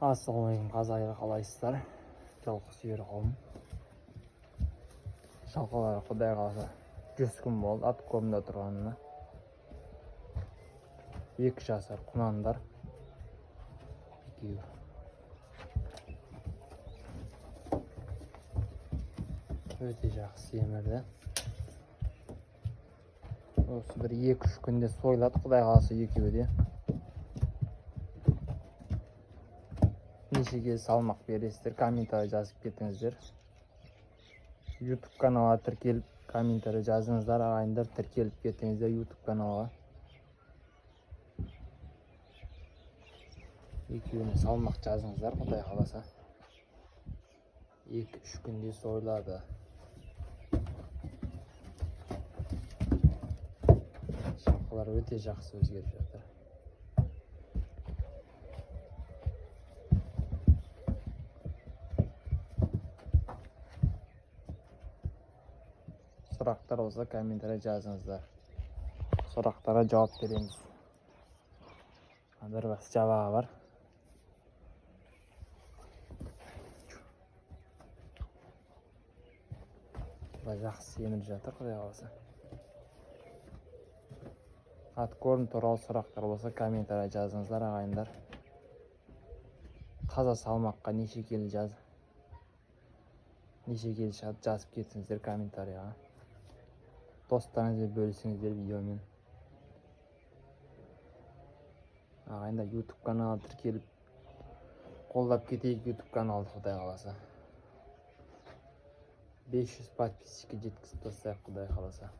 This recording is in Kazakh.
Assalamualaikum qazilar, qalaysizdar? Жалқы сүйер қауым. Жалқылар Құдай қаласа 100 күн болды ат көмді тұрғанына. 2 жасар құнандар. Екеуі. Өте жақсы семірді. Осы бір 2-3 күнде сойлады, Құдай қаласа екеуі де. Нешеге салмақ бересіздер, комментарий жазып кетіңіздер. YouTube каналға тіркеліп, комментарий жазыңыздар, ағайындар, тіркеліп кетіңіздер YouTube каналға. Екеуіне салмақ жазыңыздар, Құдай қаласа. 2-3 күнде сойлады. Шақылар өте жақсы өзгеріп жатыр. Сұрақтар болса комментарий жазыңыздар. Сұрақтарға жауап береміз. Бір бас жабаға бар. Жақсы семіріп жатыр, Құдай қаласа. Ат көрім туралы сұрақтар болса комментарий жазыңыздар, ағайындар. Қаза салмаққа неше келі жазып кетсіңіздер комментарийға. Достарыңызбен бөлісіңіздер видеомен. Ағайындар, YouTube каналы тіркеліп, қолдап кетейік YouTube каналды, Құдай қаласа. 500 подписчикке жеткізіп тастайық, Құдай қаласа.